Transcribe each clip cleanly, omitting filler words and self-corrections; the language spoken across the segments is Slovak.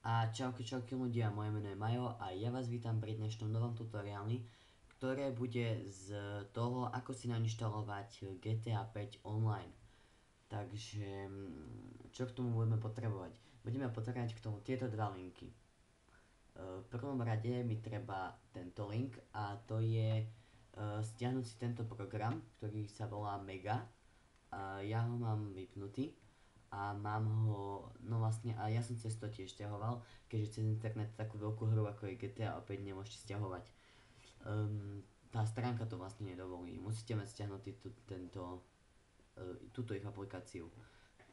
Čauky ľudia, moje meno je Majo a ja vás vítam pri dnešnom novom tutoriáli, ktoré bude z toho, ako si nainštalovať GTA 5 online. Takže, čo k tomu budeme potrebovať? Budeme potrebovať k tomu tieto dva linky. V prvom rade mi treba tento link a to je stiahnuť si tento program, ktorý sa volá Mega. Ja ho mám vypnutý a mám ho, no vlastne, a ja som cez to tiež stiahoval, keďže cez internet takú veľkú hru ako je GTA opäť nemôžete stiahovať. Tá stránka to vlastne nedovolí, musíte mať stiahnutý túto ich aplikáciu.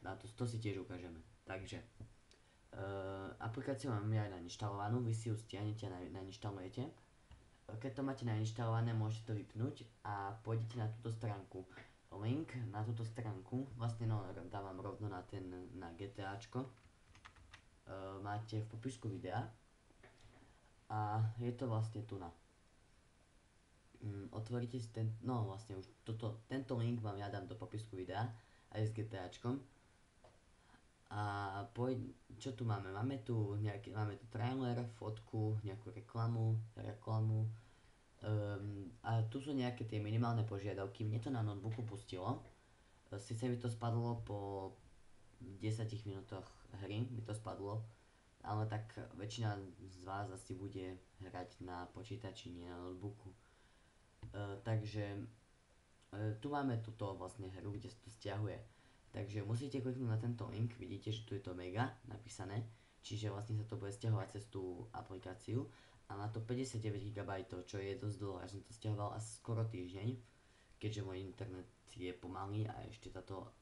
A to si tiež ukážeme. Takže, aplikáciu máme aj nainštalovanú, vy si ju stiahnete a nainštalujete. Keď to máte nainštalované, môžete to vypnúť a pôjdete na túto stránku. Link na túto stránku, vlastne dávam rovno na GTAčko, máte v popisku videa a je to vlastne tu na. Otvoríte si vlastne už tento link vám ja dám do popisku videa aj s GTAčkom. A čo tu máme? Máme tu trailer, fotku, nejakú reklamu. A tu sú nejaké tie minimálne požiadavky. Mne to na notebooku pustilo. Sice mi to spadlo po 10 minútoch hry, mi to spadlo, ale tak väčšina z vás asi bude hrať na počítači, nie na notebooku. Takže tu máme túto vlastne hru, kde sa to stiahuje. Takže musíte kliknúť na tento link, vidíte, že tu je to Mega napísané, čiže vlastne sa to bude stiahovať cez tú aplikáciu. A má to 59 GB, čo je dosť dlho. Ja som to stiahoval asi skoro týždeň, keďže môj internet je pomalý a ešte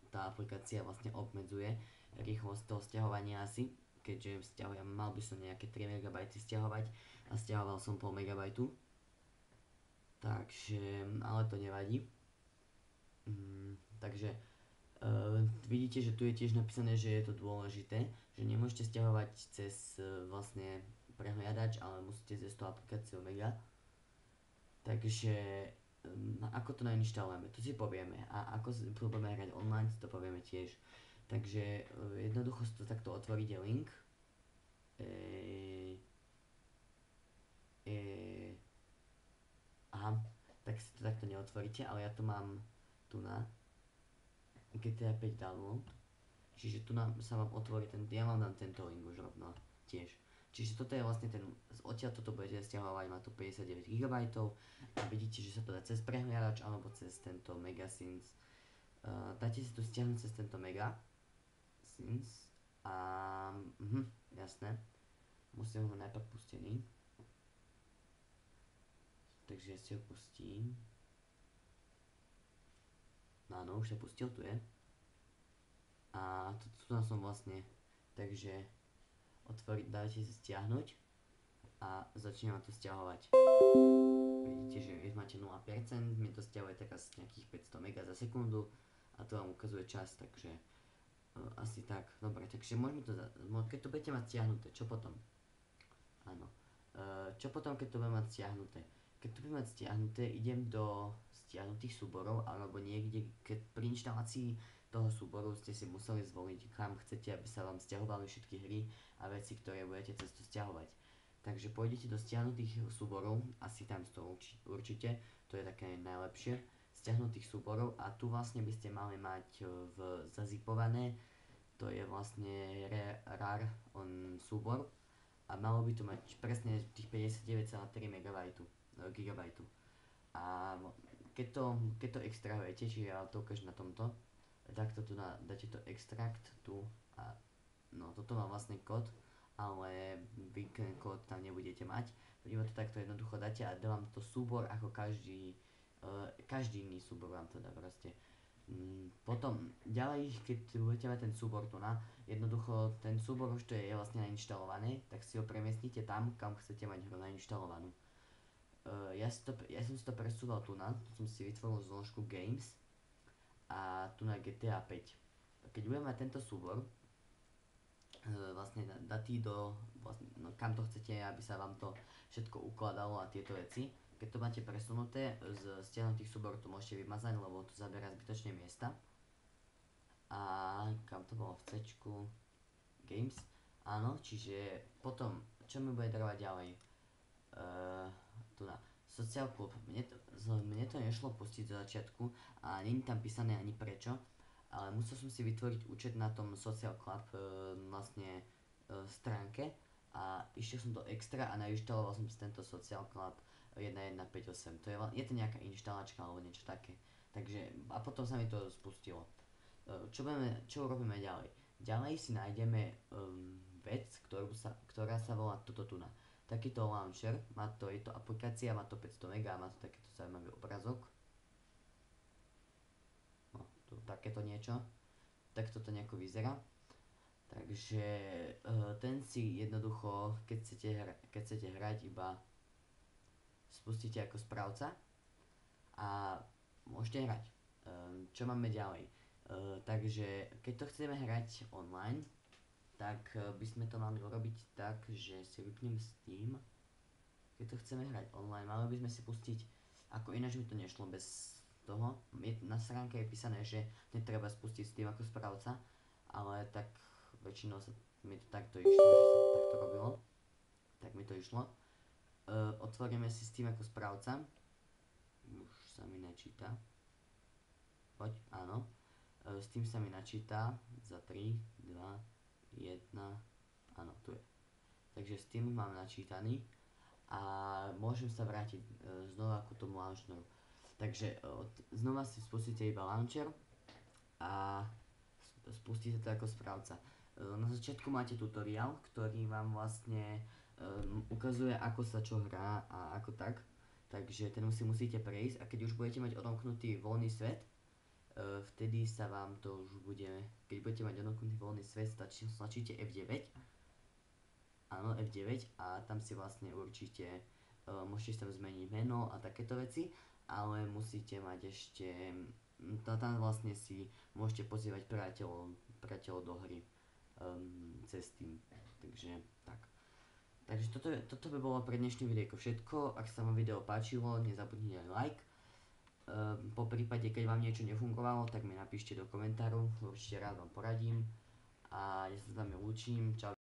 tá aplikácia vlastne obmedzuje rýchlosť toho stiahovania asi, keďže mal by som nejaké 3 MB stiahovať a stiahoval som pol MB. Takže, ale to nevadí. Takže vidíte, že tu je tiež napísané, že je to dôležité, že nemôžete stiahovať cez vlastne prehliadač, ale musíte cez tú aplikáciu Mega. Takže ako to nainštalujeme, to si povieme, a ako si budeme hrať online, si to povieme tiež. Takže jednoducho si to takto otvoríte link. Aha, tak si to takto neotvoríte, ale ja to mám tu na GTA 5 download. Čiže tu sa vám otvorí ja vám dám tento link už rovno tiež. Čiže toto je vlastne odtiaľ toto budete stiahovať, má tu 59 GB a vidíte, že sa to dá cez prehliadač alebo cez tento Megasins. Dáte si to stiahnuť cez tento Megasins a jasné, musím ho najprv pustený. Takže ja si ho pustím. Áno, už sa pustil, tu je. A tu som vlastne, takže dajte si stiahnuť a začne vám to stiahovať. Vidíte, že máte 0%, mi to stiahuje teraz nejakých 500 MB za sekundu a to vám ukazuje čas, takže asi tak. Dobre, takže keď to budete mať stiahnuté, čo potom? Áno. Čo potom, keď to budem mať stiahnuté? Keď to budem mať stiahnuté, idem do stiahnutých súborov, alebo niekde, keď pri inštalácii toho súboru ste si museli zvoliť, kam chcete, aby sa vám stiahovali všetky hry a veci, ktoré budete cez to stiahovať. Takže pôjdete do stiahnutých súborov, asi tam to určite, to je také najlepšie, stiahnutých súborov a tu vlastne by ste mali mať zazipované, to je vlastne RAR súbor a malo by to mať presne tých 59,3 GB. A keď to extrahujete, čiže ja to ukážem na tomto, takto tu dáte to extract tu a no toto má vlastne kód, ale vy ten kód tam nebudete mať, iba to takto jednoducho dáte a dá vám to súbor ako každý iný súbor vám to dá proste. Potom ďalej, keď budete mať ten súbor tu jednoducho ten súbor už to je vlastne nainštalovaný, tak si ho premiestnite tam, kam chcete mať hru nainštalovanú. Ja som si to presúval tu som si vytvoril zložku Games a tu na GTA 5. Keď budem mať tento súbor, vlastne datý kam to chcete, aby sa vám to všetko ukladalo a tieto veci. Keď to máte presunuté z stiahnutých súborov, to môžete vymazať, lebo to zabera zbytočne miesta. A kam to bolo v C-čku Games. Áno, čiže potom, čo mi bude trvať ďalej? Tu na Social Club. Mne to nešlo pustiť do začiatku a nie je tam písané ani prečo, ale musel som si vytvoriť účet na tom Social Club vlastne stránke a išiel som do extra a nainštaloval som si tento Social Club 1158. Je to nejaká inštalačka alebo niečo také. Takže, a potom sa mi to spustilo. Čo urobíme ďalej? Ďalej si nájdeme vec, ktorá sa volá toto tu na. Takýto launcher, je to aplikácia, má to 500 MB, má to takýto zaujímavý obrazok. No, tu takéto niečo. Takto to nejako vyzerá. Takže ten si jednoducho, keď chcete hrať, iba spustíte ako správca a môžete hrať. Čo máme ďalej? Takže keď to chceme hrať online, tak by sme to mali urobiť tak, že si vypnem Steam. Keď to chceme hrať online, mali by sme si pustiť, ako ináč mi to nešlo bez toho. Na stránke je písané, že netreba spustiť Steam ako správca, ale tak väčšinou mi to takto išlo, že sa to takto robilo. Tak mi to išlo. Otvoríme si Steam ako správca. Už sa mi načíta. Poď, áno. Steam sa mi načíta za 3, 2, 1, áno, tu je. Takže Steam mám načítaný a môžem sa vrátiť znova ku tomu launcheru. Takže znova si spustíte iba launcher a spustíte to ako správca. Na začiatku máte tutoriál, ktorý vám vlastne ukazuje, ako sa čo hrá a ako tak. Takže ten si musíte prejsť a keď už budete mať odomknutý voľný svet, vtedy sa vám to už bude, keď budete mať odomknutý voľný svet, stlačíte F9. Áno, F9 a tam si vlastne určite, môžete tam zmeniť meno a takéto veci, ale musíte mať ešte, tam vlastne si môžete pozývať priateľov do hry cez Steam. Takže tak. Takže toto by bolo pre dnešný videjko všetko. Ak sa vám video páčilo, nezabudnite aj like. Po prípade, keď vám niečo nefungovalo, tak mi napíšte do komentárov, určite rád vám poradím. A ja sa s vami lúčim, čau.